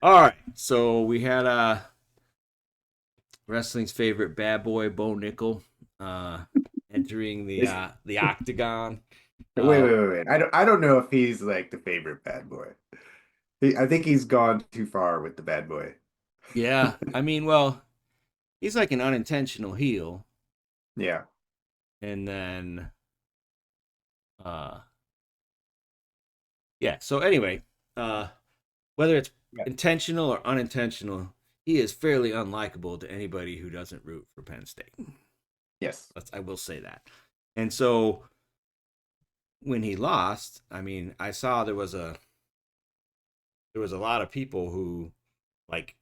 All right, so we had wrestling's favorite bad boy, Bo Nickal, uh, entering Is, the octagon. wait, Uh, wait, wait, wait. I don't know if he's like the favorite bad boy. I think he's gone too far with the bad boy. yeah, I mean, well, he's like an unintentional heel, Yeah. and then uh, yeah. So anyway, uh, whether it's Yeah. intentional or unintentional, he is fairly unlikable to anybody who doesn't root for Penn State. Yes. I will say that. And so when he lost, I mean, I saw there was a lot of people who like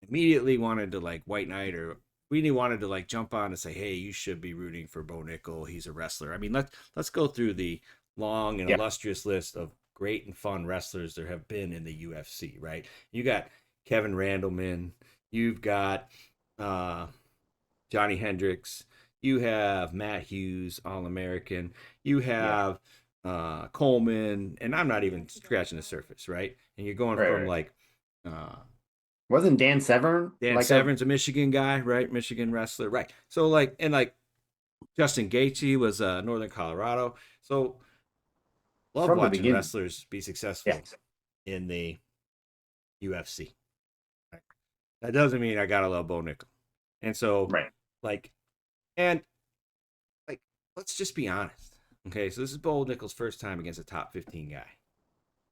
immediately wanted to like white knight or really wanted to like jump on and say, "Hey, you should be rooting for Bo Nickal. He's a wrestler." I mean, let's go through the long and Yeah. illustrious list of great and fun wrestlers there have been in the UFC. Right? You got Kevin Randleman. You've got uh, Johnny Hendricks. You have Matt Hughes, All American. You Yeah. have Coleman, and I'm not even scratching the surface, right? And you're going Right, from right. like uh, Wasn't Dan Severn Dan like a Severn's a Michigan guy, right? Michigan wrestler, right? So like, and like Justin Gaethje was Northern Colorado. So love from the watching beginning? wrestlers be Yeah. successful in the UFC. Right? That doesn't mean I gotta love Bo Nickel. And so, Right. like, and like, let's just be honest. Okay, so this is Bo Nickel's first time against a top 15 guy,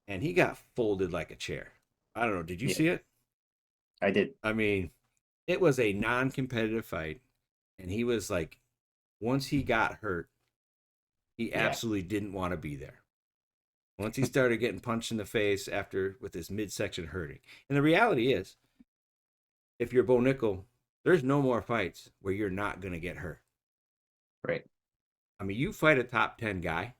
and he got folded like a chair. I don't know. Did you Yeah. see it? I did. I mean, it was a non-competitive fight, and he was like, once he got hurt, he Yeah. absolutely didn't want to be there. Once he started getting punched in the face after with his midsection hurting. And the reality is, if you're Bo Nickel, there's no more fights where you're not going to get hurt. Right. I mean, you fight a top 10 guy,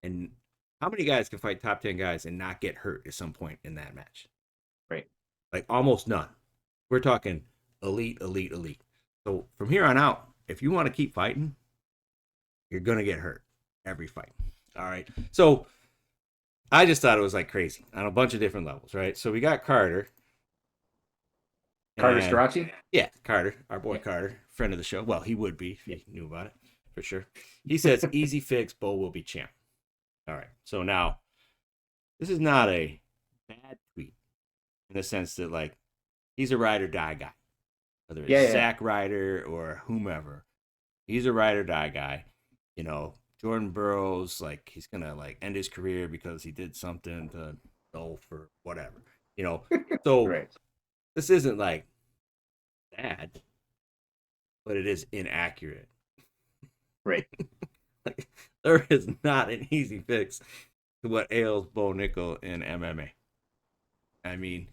and how many guys can fight top 10 guys and not get hurt at some point in that match? Right. Like almost none. We're talking elite, elite, elite. So from here on out, if you want to keep fighting, you're going to get hurt every fight. All right. So I just thought it was like crazy on a bunch of different levels, right? So we got Carter, Carter and Strachey? yeah, Carter, our boy Yeah. Carter, friend of the show. Well, he would be if he knew about it for sure. He says, easy fix, Bo will be champ. All right. So now, this is not a bad tweet in the sense that, like, he's a ride or die guy, whether it's Yeah, yeah. Zack Ryder or whomever. He's a ride or die guy. You know, Jordan Burroughs, like, he's going to, like, end his career because he did something to go for whatever, you know. So Right. this isn't like bad, but it is inaccurate. Right. Like, there is not an easy fix to what ails Bo Nickel in MMA. I mean,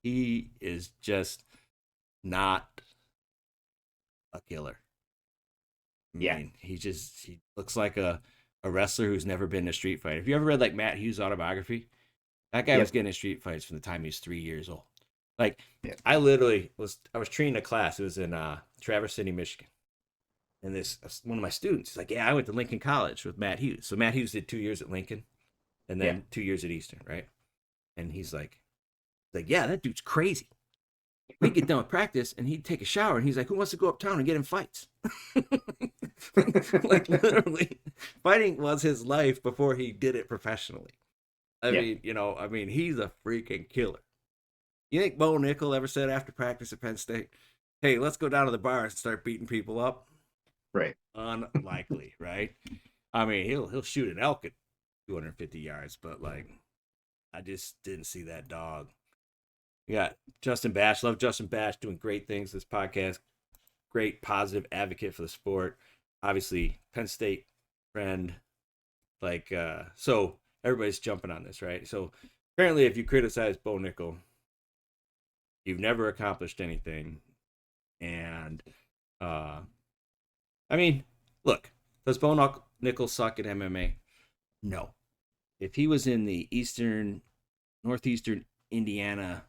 he is just not a killer. I Yeah. mean, he looks like a wrestler who's never been in a street fight. If you ever read like Matt Hughes' autobiography, that guy was Yep. getting in street fights from the time he was 3 years old. Like Yeah. I was training a class. It was in Traverse City, Michigan. And this one of my students is like, yeah, I went to Lincoln College with Matt Hughes. So Matt Hughes did 2 years at Lincoln and Yeah. then 2 years at Eastern, right? And he's like, yeah, that dude's crazy. We'd get done with practice and he'd take a shower and he's like, who wants to go uptown and get in fights? Like literally, fighting was his life before he did it professionally. I Yeah. mean, I mean, he's a freaking killer. You think Bo Nickel ever said after practice at Penn State, hey, let's go down to the bars and start beating people up? Right. Unlikely, right? I mean, he'll shoot an elk at 250 yards, but like, I just didn't see that dog. We got Justin Bash. Love Justin Bash doing great things this podcast. Great positive advocate for the sport. Obviously, Penn State friend. Like, so everybody's jumping on this, right? So apparently, if you criticize Bo Nickel, you've never accomplished anything. And uh, I mean, look, does Bo Nickel suck at MMA? No. If he was in the Northeastern Indiana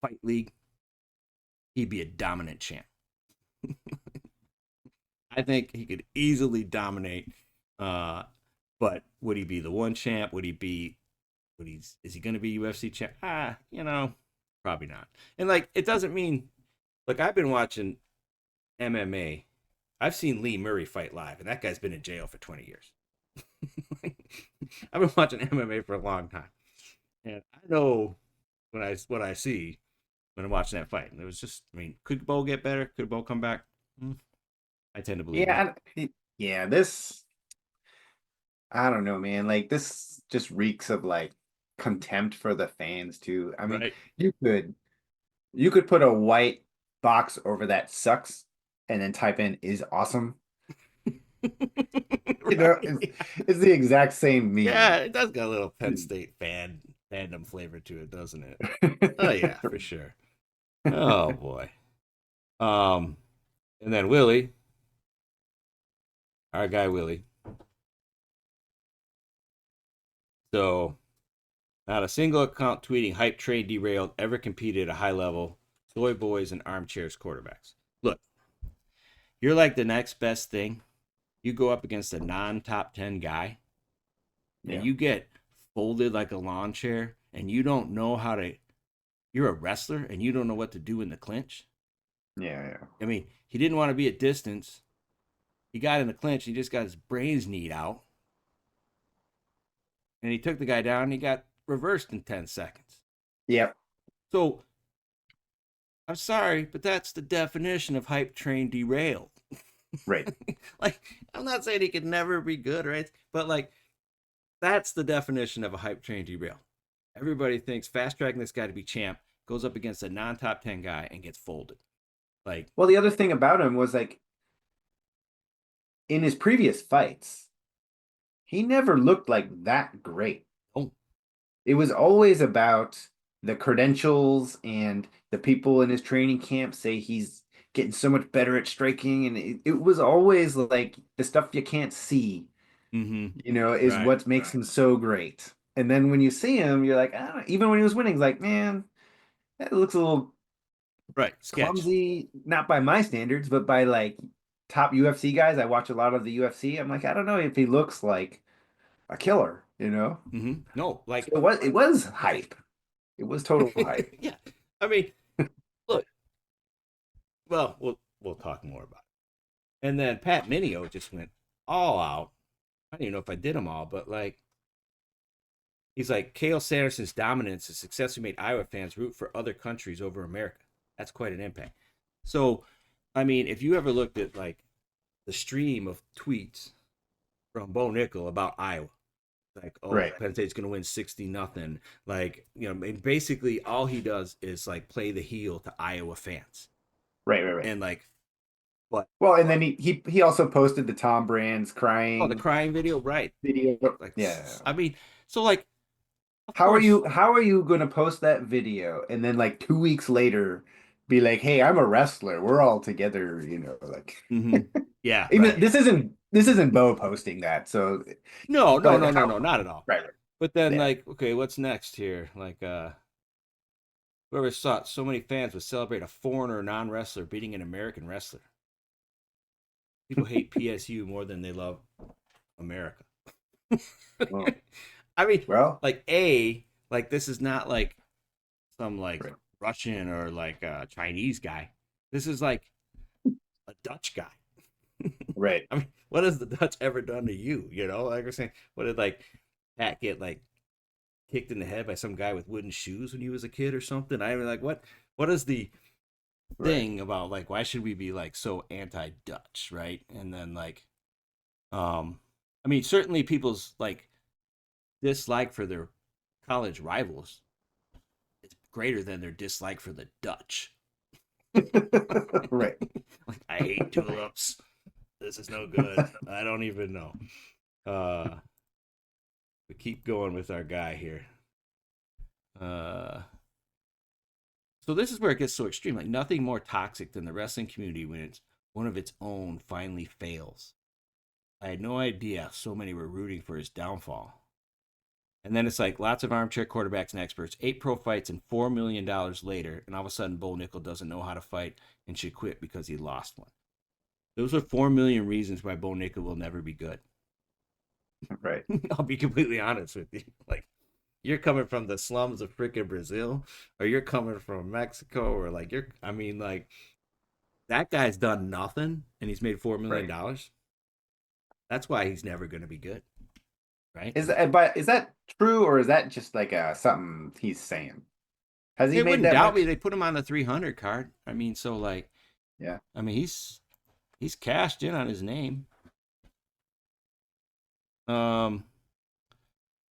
Fight League, he'd be a dominant champ. I think he could easily dominate. Uh, but would he be the one champ? Would he be? Is he going to be UFC champ? Probably not. And like, it doesn't mean, like, I've been watching MMA. I've seen Lee Murray fight live, and that guy's been in jail for 20 years. I've been watching MMA for a long time, and I know when I what I see when I'm watching that fight. And it was just, I mean, could Bo get better? Could Bo come back? I tend to believe no. Yeah, yeah, this I don't know, man. Like this just reeks of like contempt for the fans too. I mean, Right. you could you could put a white box over that sucks and then type in is awesome. You know, Right. it's the exact same Yeah, meme. it does got a little Penn State fandom flavor to it, doesn't it? Oh yeah, for sure. Oh boy. Um, and then Willie, our guy Willie. So not a single account tweeting hype train derailed ever competed at a high level. Soy boys and armchairs quarterbacks. Look, you're like the next best thing. You go up against a non-top 10 guy and Yeah. you get folded like a lawn chair and you don't know how to, you're a wrestler and you don't know what to do in the clinch. Yeah, yeah. I mean, he didn't want to be at distance. He got in the clinch. He just got his brains kneed out. And he took the guy down and he got reversed in 10 seconds. Yep. So I'm sorry, but that's the definition of hype train derailed. Right. Like, I'm not saying he could never be good, right? But like, that's the definition of a hype train derail. Everybody thinks fast tracking this guy to be champ, goes up against a non-top 10 guy and gets folded. Like, Well, the other thing about him was like in his previous fights, he never looked like that great. oh, It was always about the credentials and the people in his training camp say he's getting so much better at striking. And it was always like the stuff you can't see, mm-hmm, is right, what makes him so great. And then when you see him, you're like, I don't know. Even when he was winning, it's like, man, that looks a little right, sketch. clumsy, not by my standards, but by like top UFC guys. I watch a lot of the UFC. I'm like, I don't know if he looks like a killer. Mm-hmm. No, So like, it was hype. It was total hype. yeah. I mean, look, well, we'll talk more about it. And then Pat Minio just went all out. I don't even know if I did them all, but like, he's like, Kale Sanderson's dominance has successfully made Iowa fans root for other countries over America. That's quite an impact. So, I mean, if you ever looked at like the stream of tweets from Bo Nickal about Iowa, like, oh, Right. Penn State's going to win 60-0. Like, basically all he does is like play the heel to Iowa fans. Right, right, right. And like, what? Well, and then he also posted the Tom Brands Oh, the crying crying video, right? video. Like, Yeah. I mean, so like, of How are course, you going to post that video and then like 2 weeks later be like, "Hey, I'm a wrestler. We're all together," like mm-hmm. Yeah, even right. this isn't Bo posting that. So, No, no, but no, no, how no, not at all. right, right. But then, Yeah. like, okay, what's next here? Like, whoever thought so many fans would celebrate a foreigner non-wrestler beating an American wrestler. People hate PSU more than they love America. Well, I mean, well, like this is not like some like right. Russian or like a Chinese guy. This is like a Dutch guy. Right. I mean, what has the Dutch ever done to you? Like we're saying, what did like Pat get like kicked in the head by some guy with wooden shoes when he was a kid or something? I mean, like what is the Right. thing about like why should we be like so anti-Dutch, right? And then like, I mean, certainly people's like dislike for their college rivals is greater than their dislike for the Dutch. Right. Like I hate tulips. This is no good. I don't even know. We keep going with our guy here. Uh, so this is where it gets so extreme. Like nothing more toxic than the wrestling community when it's one of its own finally fails. I had no idea so many were rooting for his downfall. And then it's like lots of armchair quarterbacks and experts, 8 pro fights and $4 million later, and all of a sudden Bo Nickal doesn't know how to fight and should quit because he lost one. Those are 4 million reasons why Bo Nickal will never be good. Right. I'll be completely honest with you. Like, you're coming from the slums of freaking Brazil, or you're coming from Mexico, or like you're. I mean, like that guy's done nothing, and he's made $4 million. Right. That's why he's never going to be good, right? But is that true or is that just like something he's saying? Has he It made wouldn't that doubt me. much? They put him on the 300 card. I mean, so like, Yeah. I mean, he's cashed in on his name. Um,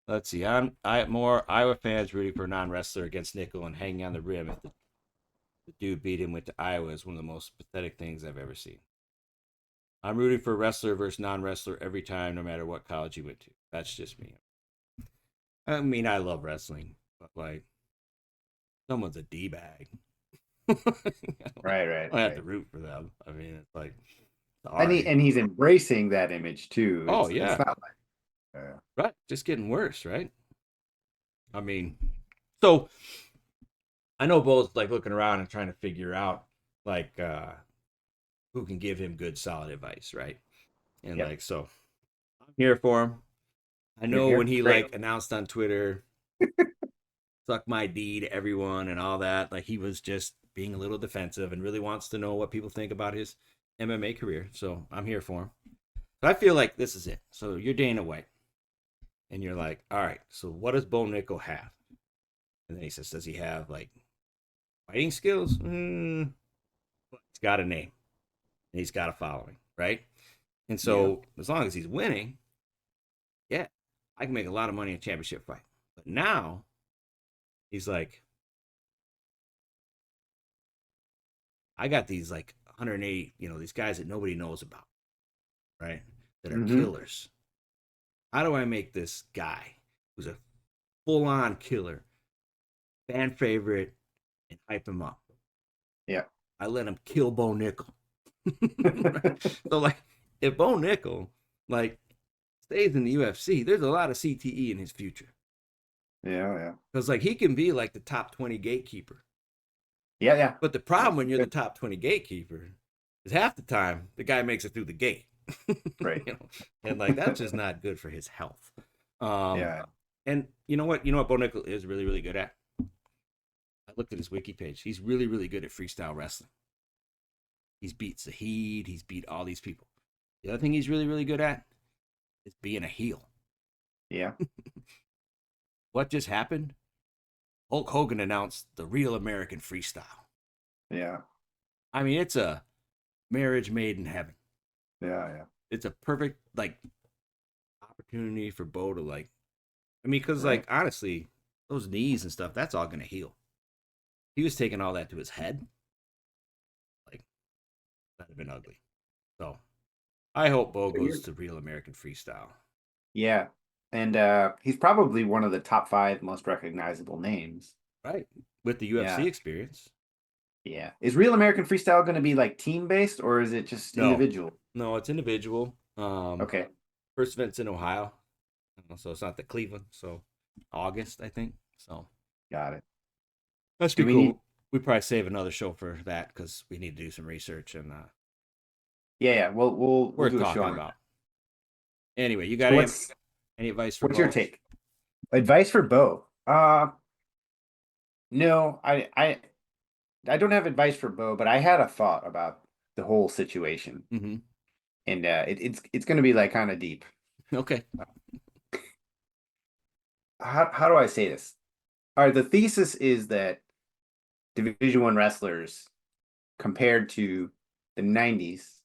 let's see. I more Iowa fans rooting for a non-wrestler against Nickel and hanging on the rim if the dude beat him with the Iowa is one of the most pathetic things I've ever seen. I'm rooting for wrestler versus non-wrestler every time, no matter what college you went to. That's just me. I mean, I love wrestling, but like, someone's a d bag. I Right, right, don't have to right. root for them. I mean, it's like And sorry. he's embracing that image too. Oh It's yeah, not like right. Just getting worse, right? I mean, so I know Bo's like looking around and trying to figure out like who can give him good solid advice, right? And yep. like so I'm here for him. I You're know when here. he Great. like announced on Twitter, suck my D to everyone and all that, like he was just being a little defensive and really wants to know what people think about his MMA career. So I'm here for him. But I feel like this is it. So you're Dana White. And you're like, all right, so what does Bo Nickal have? And then he says, does he have like fighting skills? He's got a name and he's got a following, right? And Yeah. so as long as he's winning, yeah, I can make a lot of money in a championship fight. But now he's like, I got these like 180, these guys that nobody knows about, right? That are Hmm. killers. How do I make this guy who's a full on killer, fan favorite, and hype him up? Yeah. I let him kill Bo Nickal. So like, if Bo Nickal like stays in the UFC, there's a lot of CTE in his future Yeah. Yeah. because like he can be like the top 20 gatekeeper. Yeah. Yeah. But the Yeah. problem when you're the Good. top 20 gatekeeper is half the time the guy makes it through the gate. Right. And like that's just not good for his health. Um, Yeah. and you know what Bo Nickal is really really good at. I looked at his wiki page. He's really really good at freestyle wrestling. He's beat Zahid. He's beat all these people. The other thing he's really really good at is being a heel. Yeah. What just happened? Hulk Hogan announced the real American freestyle. Yeah. I mean, it's a marriage made in heaven. Yeah. Yeah. It's a perfect like opportunity for Bo to like. I mean, because like Right. honestly, those knees and stuff, that's all gonna heal. He was taking all that to his head, like that'd have been ugly. So I hope Bo So goes to real American freestyle. yeah. And he's probably one of the top five most recognizable names. Right. With the UFC Yeah. experience. Yeah. Is Real American Freestyle going to be like team based or is it just No. individual? No, it's individual. Okay. First event's in Ohio. So it's not the Cleveland. So August, I think. So Got it. that should Do be we need cool. We probably save another show for that because we need to do some research and Yeah, yeah. We'll worth do a show talking on about. Anyway, you got so any advice for what's your Bo? take? Advice for Bo? No, I don't have advice for Bo, but I had a thought about the whole situation. Mm-hmm. And it's going to be like kind of deep. Okay. How do I say this? All right, the thesis is that Division One wrestlers compared to the 90s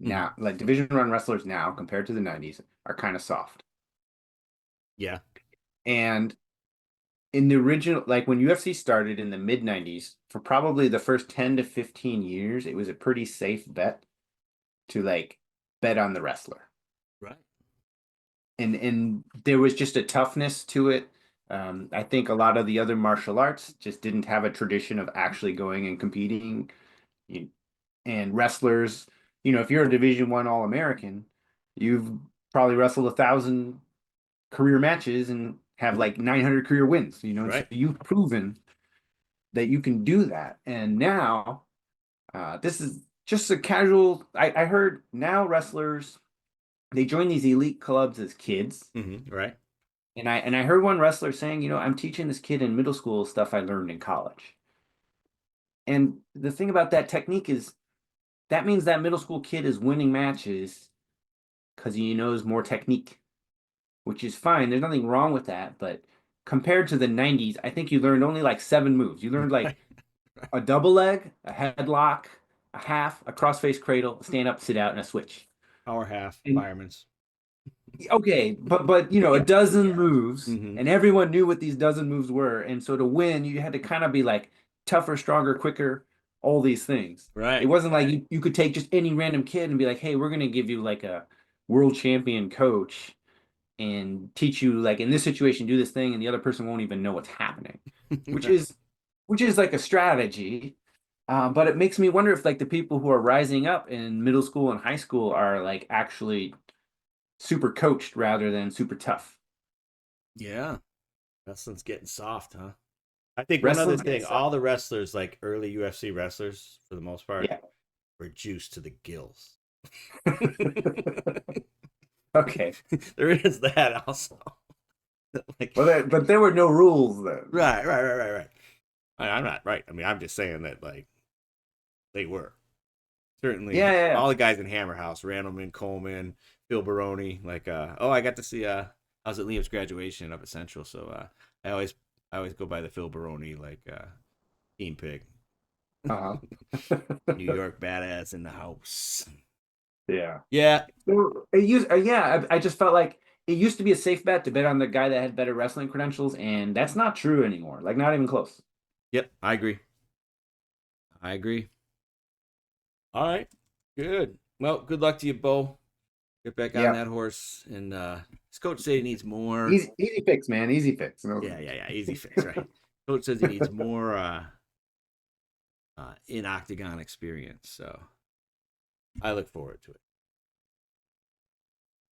Mm-hmm. now, like Division One wrestlers now compared to the 90s are kind of soft. Yeah. And in the original, like when UFC started in the mid 90s, for probably the first 10 to 15 years, it was a pretty safe bet to like bet on the wrestler. Right. And there was just a toughness to it. I think a lot of the other martial arts just didn't have a tradition of actually going and competing. You, and wrestlers, if you're a Division One All American, you've probably wrestled 1,000 career matches and have like 900 career wins. And so Right. you've proven that you can do that. And now, this is just a casual. I heard now wrestlers they join these elite clubs as kids Mm-hmm. Right. And I heard one wrestler saying, I'm teaching this kid in middle school stuff I learned in college. And the thing about that technique is that means that middle school kid is winning matches because he knows more technique, which is fine. There's nothing wrong with that. But compared to the 90s, I think you learned only like 7 moves. You learned like Right. a double leg, a headlock, a half, a crossface cradle, a stand up, sit out, and a switch. Power half, And fireman's. okay, but a dozen moves, Hmm. and everyone knew what these dozen moves were. And so to win, you had to kind of be like tougher, stronger, quicker, all these things. It Right. wasn't like you could take just any random kid and be like, hey, we're gonna give you like a world champion coach and teach you like in this situation do this thing, and the other person won't even know what's happening, which Right. is which is like a strategy. But it makes me wonder if like the people who are rising up in middle school and high school are like actually super coached rather than super tough. Yeah. Wrestling's getting soft, huh? I think one other Wrestling's getting thing, soft. all the wrestlers, like early UFC wrestlers, for the most part, Yeah. were juiced to the gills. Okay. There is that also. Like, But there were no rules then. right. I'm not right. I mean, I'm just saying that like they were Yeah, certainly yeah, yeah. all the guys in Hammer House, Randleman, Coleman, Phil Baroni. Like, oh, I got to see. I was at Liam's graduation up at Central, so I always go by the Phil Baroni like team pick. Uh-huh. New York badass in the house. Yeah. Yeah. I just felt like it used to be a safe bet to bet on the guy that had better wrestling credentials, and that's not true anymore. Like not even close. Yep. I agree. I agree. All right. Good. Well, good luck to you, Bo. Get back on Yeah. that horse. And his coach said he needs more. Easy fix, man. Easy fix. Yeah. Easy fix, right? Coach says he needs more in octagon experience. So I look forward to it.